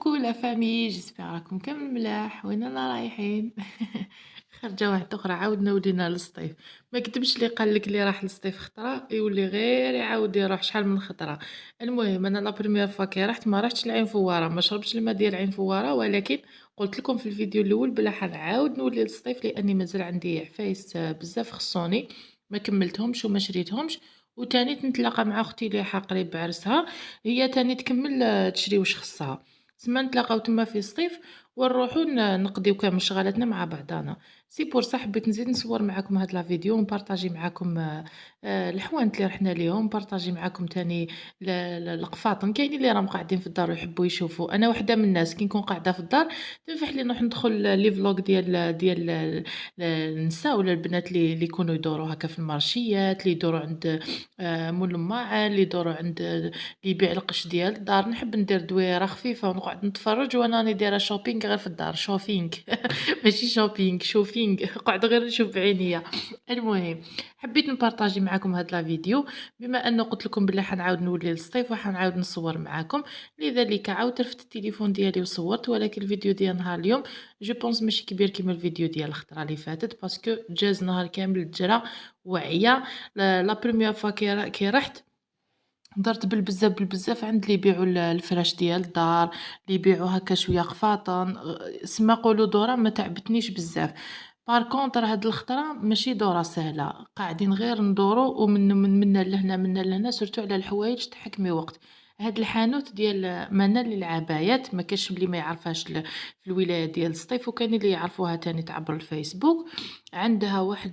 كوكو لا فامي جيسبر راكم كامل ملاح وين رانا رايحين. خارجه واحده اخرى عاودنا ولينا للصيف. ما كتبش اللي قال لك اللي راح للصيف خطره يولي غير يعاود يروح شحال من خطره. المهم انا لا بريمير فوا كي رحت ما رحتش لعين فواره ما شربتش الماء ديال عين فواره ولكن قلت لكم في الفيديو الاول بلا حنعاود نولي للصيف لاني مازال عندي عفايس بزاف خصوني ما كملتهمش وما شريتهمش. وتاني نتلاقى مع اختي اللي قريب بعرسها هي تاني تكمل تشري واش خصها. تما نتلاقاو تما في الصيف ونروحو نقضيو كامل شغالاتنا مع بعضانا. سي بور صح حبيت نزيد نصور معاكم هاد لا فيديو ونبارطاجي معاكم الحوانت اللي رحنا ليهم نبارطاجي معاكم تاني القفاطن كاينين اللي راهم قاعدين في الدار ويحبوا يشوفوا. انا وحده من الناس كي نكون قاعده في الدار تنفح لي نروح ندخل لي فلوق ديال النساء ولا البنات اللي يكونوا يدوروا هكا في المارشيات اللي يدوروا عند مول الماعن اللي يدوروا عند اللي يبيع القش ديال الدار. نحب ندير دويره خفيفه ونقعد نتفرج وانا راني دايره شوبينغ غير في الدار شوفينغ ماشي شوبينغ شوفينغ قاعده غير نشوف بعينيا. المهم حبيت نبارطاجي معكم هاد لا فيديو بما انه قلت لكم بلي حنعاود نولي للصيف وحنعاود نصور معكم. لذلك عاودت رفدت التليفون ديالي وصورت ولكن الفيديو ديال نهار اليوم جو بونس ماشي كبير كيما الفيديو ديال الخطره اللي فاتت باسكو جاز نهار كامل تجرى وعيا. لا بروميير فوا كي رحت درت بالبزاف عند اللي يبيعوا الفراش ديال الدار اللي يبيعوا هكا شويه قفاطن سما قولوا دوره ما تعبتنيش بزاف. بار كونطر هاد الخطره ماشي دوره سهله قاعدين غير ندورو ومن منا لهنا منا لهنا سورتو على الحوايج تحكمي وقت. هاد الحانوت ديال منال للعبايات ما كاش اللي ما يعرفهاش في الولايه ديال السطيف وكاين اللي يعرفوها تاني عبر الفيسبوك. عندها واحد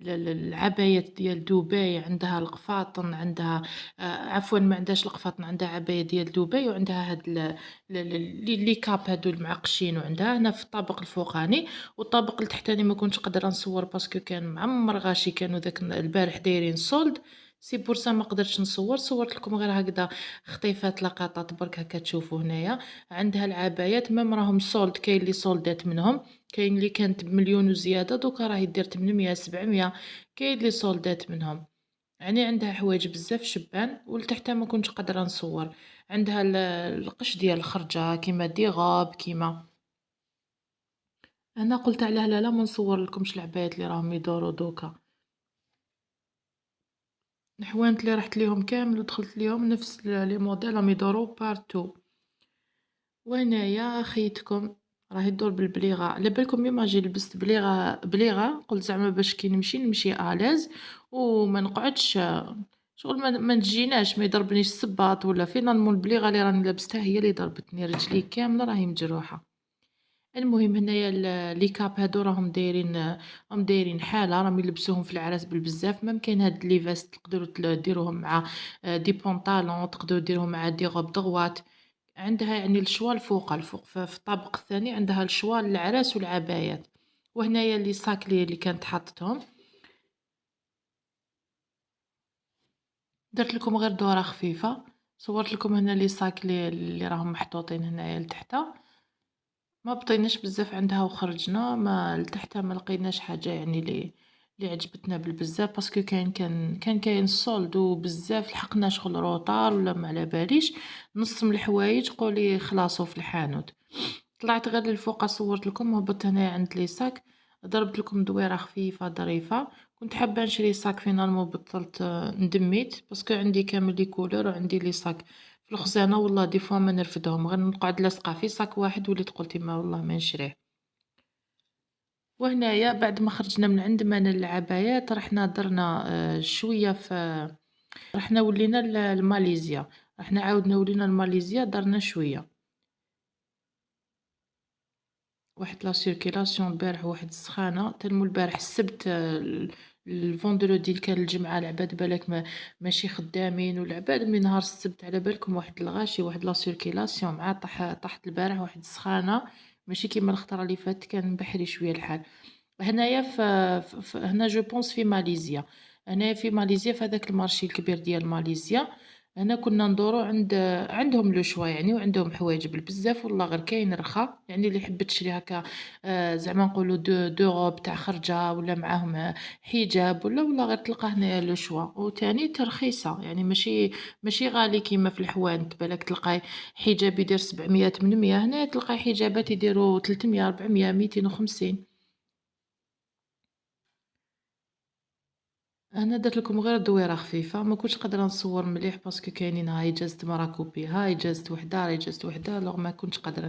العبايات ديال دبي عندها القفاطن عندها عفوا ما عندهاش القفاطن عندها عباية ديال دبي وعندها هاد لي كاب هادو المعقشين وعندها هنا في الطابق الفوقاني. والطابق التحتاني ما كنتش قادره نصور باسكو كان معمر غاشي كانوا داك البارح دايرين سولد. سي بور سا ما قدرتش نصور صورت لكم غير هكذا خطيفات لقطات برك هكا تشوفوا هنايا. عندها العبايات ميم راهم سولد كاين اللي سولدات منهم كاين اللي كانت بمليون وزياده دوكا راهي دير 800 700 كاين اللي سولدات منهم. يعني عندها حوايج بزاف شبان ولتحتها ما كنتش قادره نصور. عندها القش ديال الخرجه كيما ديغوب كيما. انا قلت علاه لا ما نصور لكمش العبايات اللي راهم يدوروا دوكا. الحوانت اللي رحت ليهم كامل ودخلت ليهم نفس لي موديل راهم يدوروا بارتو. وهنايا خيتكم راه يدور بالبليغه على بالكم يوم اجي لبست بليغه قلت زعما باش كي نمشي الاز وما نقعدش شغل ما نجيناش ما يضربنيش الصباط ولا فينالمون البليغه اللي راني لابستها هي اللي ضربتني رجلي كامله راهي مجروحه. المهم هنايا لي كاب هادو راهم دايرين حاله راهم يلبسوهم في العراس بالبزاف مام كاين هاد لي فيست تقدروا ديروهم مع دي بونطالون تقدروا ديروهم مع دي غوب دغوات. عندها يعني الشوا الفوق في الطابق الثاني عندها الشوا العراس والعبايات. وهنايا لي صاك اللي كانت حاطتهم. درت لكم غير دوره خفيفه صورت لكم هنا لي صاك اللي راهم محطوطين هنايا لتحت. ما بطيناش بزاف عندها وخرجنا ما لتحت ما لقيناش حاجه يعني اللي عجبتنا بالبزاف باسكو كان كاين صولد وبزاف لحقنا شغل روطار ولا ما على باليش. نص من الحوايج قولي خلاصوا في الحانوت. طلعت غير للفوق صورت لكم وهبطت هنايا عند لي صاك. ضربت لكم دويره خفيفه ظريفه. كنت حابه نشري صاك فينالمون بطلت ندميت باسكو عندي كامل لي كولور وعندي لي صاك في الخزانه والله دي فوا ما نرفدهم غير نقعد لاصقه في صاك واحد وليت قلت ما والله ما نشريه. وهنايا بعد ما خرجنا من عند من العبايات رحنا درنا شويه في رحنا ولينا لماليزيا. رحنا عاودنا ولينا لماليزيا درنا شويه واحد لا سيركيلاسيون البارح واحد السخانه تنمو البارح السبت الفوندرودي كان الجمعه العباد بالك ماشي خدامين والعباد من نهار السبت على بالكم واحد الغاشي واحد لا سيركيلاسيون مع طاحت البارح واحد السخانه ماشي كيما الخطره اللي فات كان بحري شويه الحال. هنايا هنا جو بونس في ماليزيا. هنايا في ماليزيا في هذاك المارشي الكبير ديال ماليزيا هنا كنا ندورو عندهم لو شوا يعني وعندهم حوايج بالبزاف والله غير كاين رخا، يعني اللي يحب تشري هكا زعما نقولو دو غوب تاع خرجة ولا معاهم حجاب ولا غير تلقى هنايا لو شوا، وتاني رخيصة يعني ماشي غالي كيما في الحوانت، بالك تلقاي حجاب يدير 700 800، هنايا تلقاي حجابات يديرو 300 400 250. أنا درت لكم غير دويرة خفيفة، ما كنتش قادرة نصور مليح باسكو كاينين هاي جازت مرا كوبي، هاي جازت وحدة، هاي جازت وحدة، ألوغ ما كنتش قادرة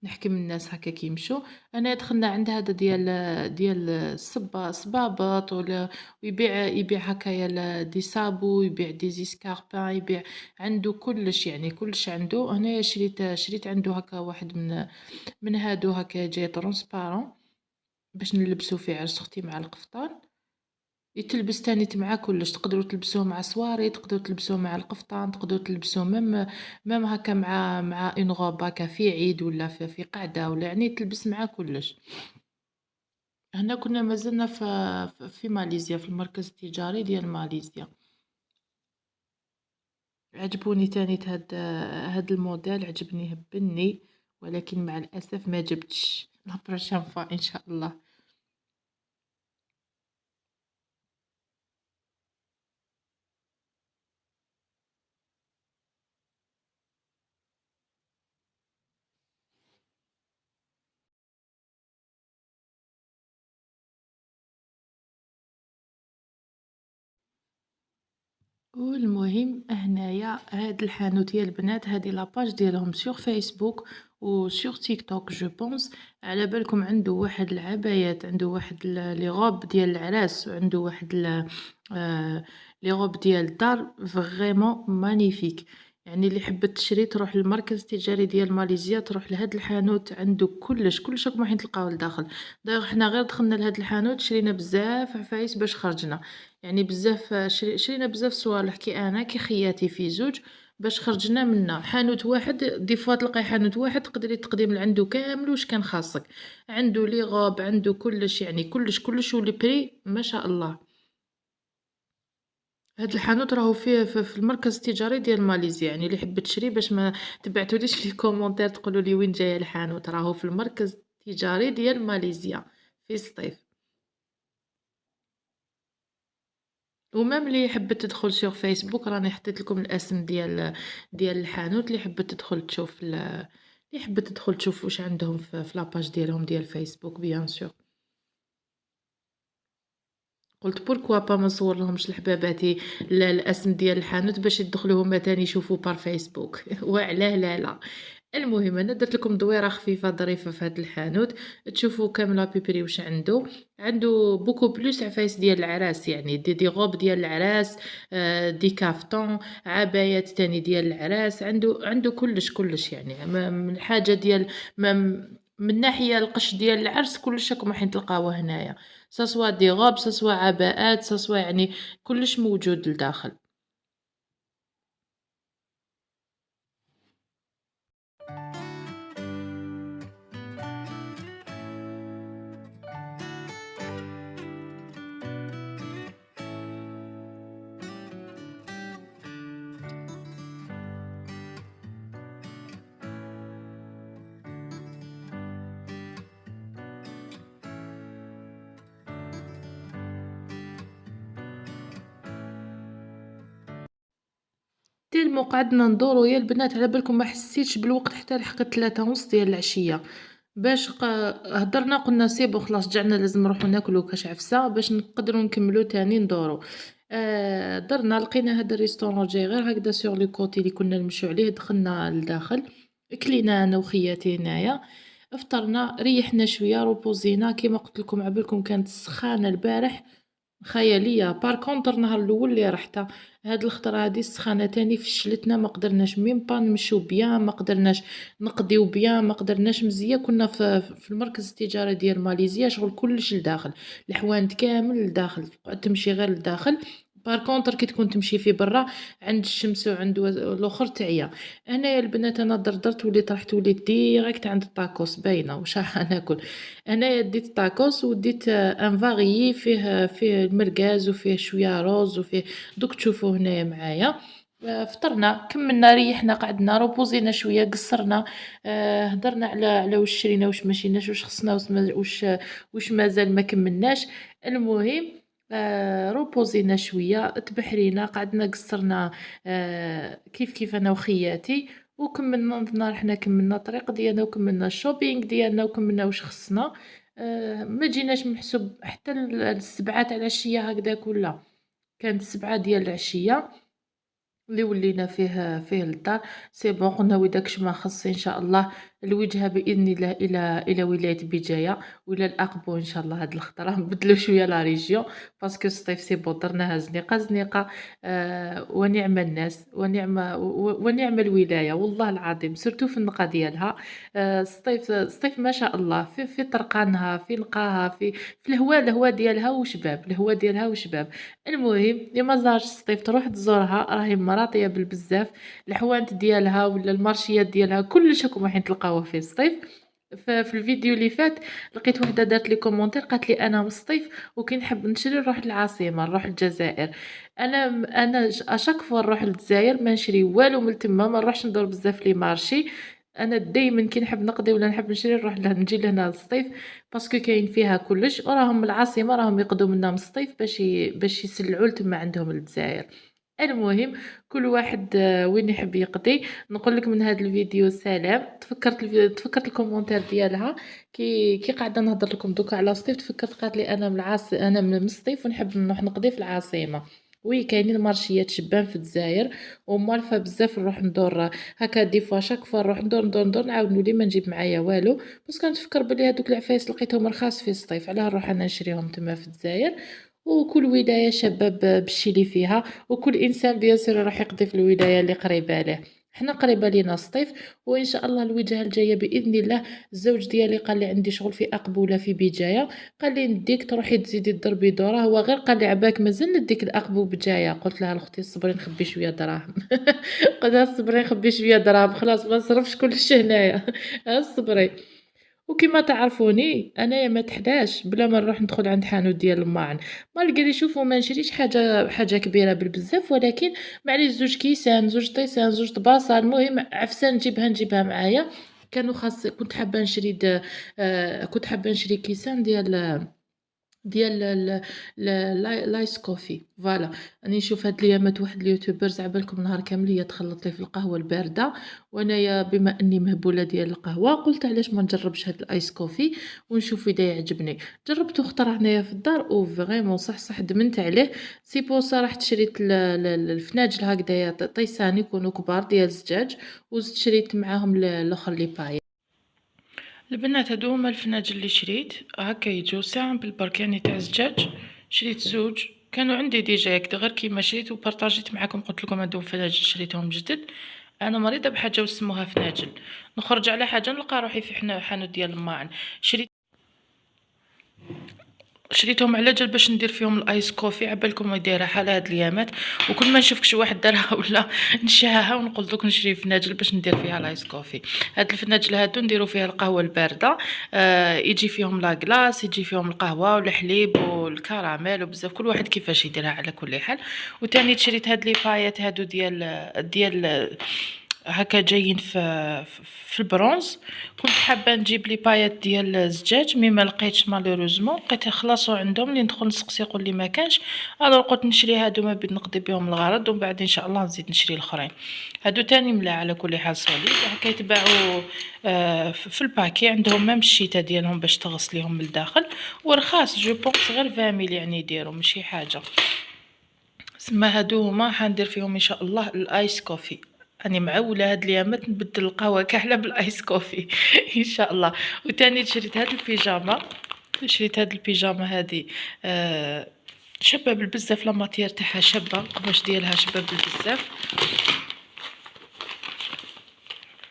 نحكم الناس هكا كيمشوا. أنا دخلنا عند هذا ديال الصبابط ويبيع هكايا دي صابو، يبيع دي زيسكاربان، يبيع عنده كلش يعني كلش عنده. هنايا شريت عنده هكا واحد من هادو هكا جاي ترونسبارون باش نلبسو فيه عرس اختي مع القفطان. يتلبس تانيت مع كلش، تقدروا تلبسوه مع صواري، تقدروا تلبسوه مع القفطان، تقدروا تلبسوه ميم هكا مع اون غوب هكا في عيد ولا في قعدة ولا يعني تلبس مع كلش. هنا كنا مازلنا في ماليزيا في المركز التجاري ديال ماليزيا. عجبوني تانيت هاد الموديل عجبني هبني، ولكن مع الأسف ما جبتش لا بروشين فوا إن شاء الله. والمهم هنايا هاد الحانوت يا البنات هادي لاباج ديالهم سور فيسبوك و سور تيك توك جو بونس. على بالكم عنده واحد العبايات، عنده واحد لي غوب ديال العراس، وعنده واحد لي غوب ديال الدار فريمون مانيفيك. يعني اللي حبت تشري تروح للمركز التجاري ديال ماليزيا، تروح لهاد الحانوت عنده كلش راكم رايحين تلقاو لداخل. دايوغ حنا غير دخلنا لهاد الحانوت شرينا بزاف عفايس باش خرجنا، يعني بزاف شرينا بزاف صوالح كي انا كي خياتي في زوج باش خرجنا منا. حانوت واحد دي فوا تلقاي حانوت واحد تقدري تقدي من عنده كامل واش كان خاصك، عنده لي غوب عنده كلش يعني كلش ولي بري ما شاء الله. هاد الحانوت راهو فيه في المركز التجاري ديال ماليزيا، يعني اللي حبت تشري باش ما تبعتوليش في كومونتير تقولوا لي وين جايه الحانوت، راهو في المركز التجاري ديال ماليزيا في سطيف. ومام اللي حبت تدخل سور فيسبوك راني حطيت لكم الاسم ديال الحانوت، اللي حبت تدخل تشوف اللي حبت تدخل تشوف واش عندهم في لاباج ديالهم ديال فيسبوك بيان سور. قلت بوركوا با ما نصور لهمش لحباباتي الاسم ديال الحانوت باش يدخلوا هما تاني يشوفوا بار فيسبوك وعلاه لا. المهم انا درت لكم دويره خفيفه ظريفه في هذا الحانوت، تشوفوا كامل لابيبري واش عنده بوكو بلوس عفايس ديال العراس، يعني دي غوب ديال العراس، دي كافتون، عبايات تاني ديال العراس، عنده كلش يعني من حاجه ديال من ناحيه القش ديال العرس كلش راكم رايحين تلقاوه هنايا، سواء دي غوب سواء عباءات سواء يعني كلش موجود لداخل. تالمو قعدنا ندورو يا البنات على بالكم ما حسيتش بالوقت حتى لحقت 3:30 ديال العشية، باش هدرنا قلنا سي بون خلاص رجعنا لازم نروحو ناكلو كاش عفسة باش نقدرو نكملو تاني ندورو. درنا لقينا هاد الريستورون جاي غير هكدا سور لو كوتي اللي كنا نمشيو عليه، دخلنا لداخل كلينا انا وخياتي هنايا، فطرنا ريحنا شويه روبوزينا كيما قلت لكم عبالكم كانت سخانه البارح خياليه. بار كونطر النهار الاول اللي رحت هاد الخطره هادي السخانه تاني فشلتنا، ما قدرناش ميم با نمشيو بيان، ما قدرناش نقضيو بيان، ما قدرناش مزيان. كنا في المركز التجاري ديال ماليزيا شغل كلش لداخل، الحوانت كامل لداخل، تقعد تمشي غير لداخل. بار كونطر كي تكون تمشي في برا عند الشمس وعند الاخر تعيا. انايا البنات انا دردرت وليت رحت وليت ديريكت عند الطاكوس باينه واش راح ناكل. انايا ديت طاكوس وديت ان فاريي فيه المرقاز وفيه شويه روز وفيه دوك تشوفوا هنايا معايا. فطرنا، كمّلنا، ريّحنا، قعدنا، روبوزينا شوية، قصّرنا، هدرنا على واش شرينا، واش ما شريناش، واش خصنا، واش مازال ما كمّلناش. المهم روبوزينا شوية، تبحرينا، قعدنا قصّرنا كيف أنا وخياتي، وكمّلنا نضنا رحنا كمّلنا الطريق ديالنا، وكمّلنا الshopping ديالنا، وكمّلنا واش خصنا. ما جيناش من حسب حتى ل7 تاع العشية هكداك ولا، كانت 7 ديال العشية اللي ولينا فيه للدار. سي بون، قلنا وداكش ما خص إن شاء الله الوجهة بإذن الله إلى ولاية بجاية وإلى الأقبو إن شاء الله. هاد الخطرة نبدلو شوية لا ريجيون باسكو الصيف سي بون درناها زنيقة زنيقة. ونعم الناس ونعم الولاية والله العظيم، سورتو في النقا ديالها. الصيف ما شاء الله في طرقانها، في نقاها، في الهوا ديالها وشباب، الهوا ديالها وشباب. المهم اللي ما زارش الصيف تروح تزورها، راهي مراطيه بالبزاف، الحوانت ديالها ولا المارشيات ديالها كلش راكم رايحين تلقاوه في الصيف. في الفيديو اللي فات لقيت وحده دارت لي كومونتير قالت لي انا من الصيف وكي نحب نشري نروح للعاصمه، نروح للجزائر. انا اشاك فوا نروح للجزائر ما نشري والو من تما، ما نروحش ندور بزاف لي مارشي. انا دايما كي نحب نقضي ولا نحب نشري نروح نجي لهنا للصيف باسكو كاين فيها كلش، وراهم العاصمه راهم يقضوا منا من الصيف باش يسلعوا لتما عندهم للجزائر. المهم كل واحد وين يحب يقضي. نقول لك من هذا الفيديو سلام. تفكرت الكومونتير ديالها كي قاعده نهضر لكم دوكا على الصيف، تفكرت قالت لي انا من الصيف ونحب نروح نقضي في العاصمه. وي كاينين مارشيات شبان في الجزائر وموالفه بزاف، نروح ندور هكا دي فوا شاك فوا نروح ندور نعاود نولي ما نجيب معايا والو، بس كنتفكر بلي هادوك العفايس لقيتهم رخاص في الصيف، علاه نروح انا نشريهم تما في الجزائر. وكل ولايه شابه بالشي اللي فيها، وكل انسان بيان سور راح يقضي في الولايه اللي قريبه له. حنا قريبه لينا الصيف، وان شاء الله الوجهه الجايه باذن الله. الزوج ديالي قال لي عندي شغل في اقبوله في بجايه، قال لي نديك تروحي تزيدي تضربي دوره، هو غير قال لي عباك مازال نديك الاقبو بجايه. قلت لها اختي صبري نخبي شويه دراهم قلت لها صبري نخبي شويه دراهم، خلاص ما نصرفش كلشي هنايا صبري. وكما تعرفوني انايا ما تحداش بلا ما نروح ندخل عند حانوت ديال الماعن. مالغري شوفوا ما نشريش حاجه كبيره بالبزاف، ولكن معليش زوج كيسان، زوج طيسان، زوج طباسه، المهم عفسه نجيبها معايا. كانوا خاص كنت حابه نشري كنت حابه نشري كيسان ديال لايس كوفي. فوالا راني نشوف هاد الايامات واحد اليوتيوبرز عبالكم نهار كامل هي تخلط لي في القهوه البارده، وانايا بما اني مهبوله ديال القهوه قلت علاش ما نجربش هاد الايس كوفي ونشوف اذا يعجبني. جربته اخترع هنايا في الدار او فريمون صح دمنت عليه. سي بو صراحه شريت الفناجل هكذايا طيسان يكونوا كبار ديال الزجاج، وزدت شريت معاهم الاخر لي باي. البنات هادو هما الفناجل اللي شريت، هكا يجو سامبل برك يعني تاع الزجاج. شريت زوج، كانوا عندي ديجا هكدا غير كيما شريت وبارطاجيت معاكم، قلت لكم هادو فناجل شريتهم جدد. انا مريضه بحاجه وسموها فناجل، نخرج على حاجه نلقى روحي في حانوت ديال الماعن. شريتهم على جال باش ندير فيهم الايس كوفي، عبالكم دايره حاله هاد الايامات، وكل ما نشوف شي واحد دارها ولا نشهاها ونقول دوك نشري فناجل باش ندير فيها الايس كوفي. هاد الفناجل هادو نديرو فيها القهوه البارده، يجي فيهم لا كلاص، يجي فيهم القهوه والحليب والكراميل وبزاف، كل واحد كيفاش يديرها على كل حال. وتاني شريت هاد لي بايات هادو ديال هكا جايين في البرونز. كنت حابه نجيب لي بايات ديال الزجاج مي ما لقيتش مالوروزمون، لقيت خلاصوا عندهم اللي ندخل نسقسي يقول لي ما كانش. الو قلت نشري هادو ما بين نقضي بهم الغرض، ومن بعد ان شاء الله نزيد نشري الاخرين. هادو تاني ملاح على كل حال صوليد، هكا يتباعوا في الباكي عندهم ميم الشيتا ديالهم باش تغسليهم من الداخل، ورخاص جو بونس غير 20 ميل يعني يديروا ماشي حاجه. سما هادو هما حندير فيهم ان شاء الله الايس كوفي. راني معوله هاد الايامات نبدل القهوه كحله بالايس كوفي ان شاء الله. وتاني شريت هاد البيجاما هادي شابه بالبزاف، لا ماتير تاعها شابه، القماش ديالها شابه بالبزاف.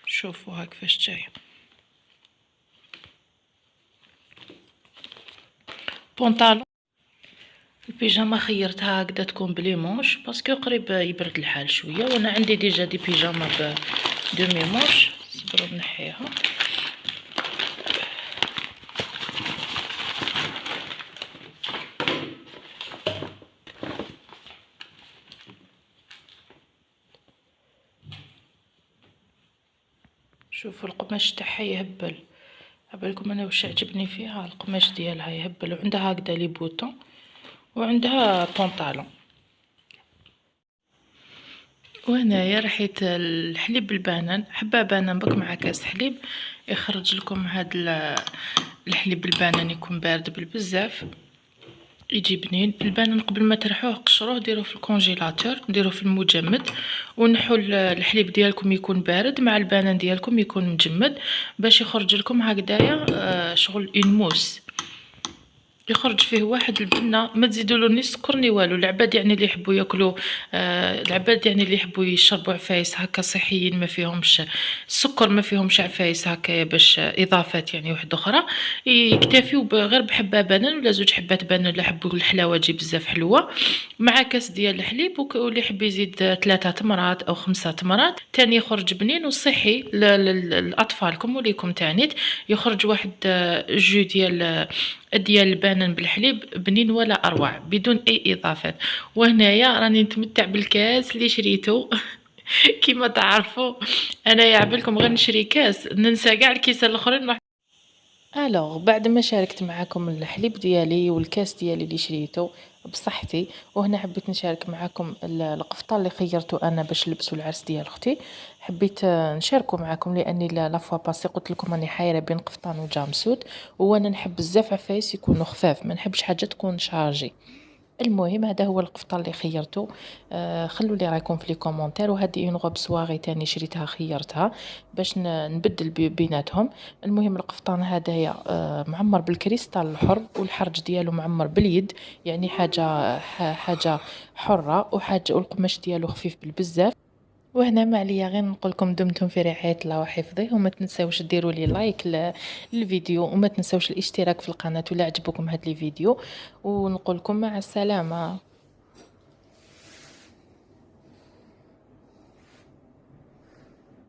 شوفوها كيفاش جايه بونطالون. البيجاما خيرتها هكذا تكون بلي مونش باسكو قريب يبرد الحال شويه، وانا عندي ديجا دي بيجاما بدومي مونش. صبروا نحيها. شوفوا القماش تاعها يهبل. عبالكم انا واش عجبني فيها القماش ديالها يهبل، وعندها هكذا لي بوطون وعندها بونطالون. وهنايا رحيت الحليب بالبنان، حبه بنان بك مع كاس حليب يخرج لكم هاد الحليب بالبنان يكون بارد بالبزاف يجي بنين. البنان قبل ما ترحوه قشروه ديروه في الكونجيلاتور، ديروه في المجمد، ونحوا الحليب ديالكم يكون بارد مع البنان ديالكم يكون مجمد باش يخرج لكم هكذايا شغل اون موس، يخرج فيه واحد البنه. ما تزيدوا له ني سكر ني والو. العباد يعني اللي يحبوا ياكلوا العباد يعني اللي يحبوا يشربوا عفايس هكا صحيين ما فيهمش السكر ما فيهمش عفايس هكا باش اضافات يعني واحده اخرى، يكتفيوا غير بحبه بنان ولا زوج حبات بنان. لا حبوا الحلاوه تجي بزاف حلوه مع كاس ديال الحليب، واللي يحب يزيد 3 تمرات او 5 تمرات تاني يخرج بنين وصحي لاطفالكم وليكم تانيت. يخرج واحد جو ديال البنان بالحليب بنين ولا اروع بدون اي اضافات. وهنايا راني نتمتع بالكاس اللي شريته. كيما تعرفوا انا يعبلكم غير نشري كاس ننسى كاع الكيسه الاخرين. الوغ بعد ما شاركت معاكم الحليب ديالي والكاس ديالي اللي شريته بصحتي، وهنا حبيت نشارك معاكم القفطان اللي خيرته انا باش نلبسو العرس ديال اختي. حبيت نشاركو معاكم لاني لافوا باسي قلت لكم راني حايره بين قفطان وجامسود، وانا نحب بزاف عفايس يكونوا خفاف، ما نحبش حاجه تكون شارجي. المهم هذا هو القفطان اللي خيرته. خلوا لي رايكم في لي كومونتير. وهذه اون غوب سواغي تاني شريتها خيرتها باش نبدل بيناتهم. المهم القفطان هذايا معمر بالكريستال الحر، والحرج ديالو معمر باليد، يعني حاجه حره وحاجه، والقماش ديالو خفيف بالبزاف. وهنا ما عليا غير نقول لكم دمتم في رعاية الله وحفظه، وما تنساوش ديروا لي لايك للفيديو، وما تنساوش الاشتراك في القناة ولا عجبكم هاد الفيديو، ونقول لكم مع السلامة.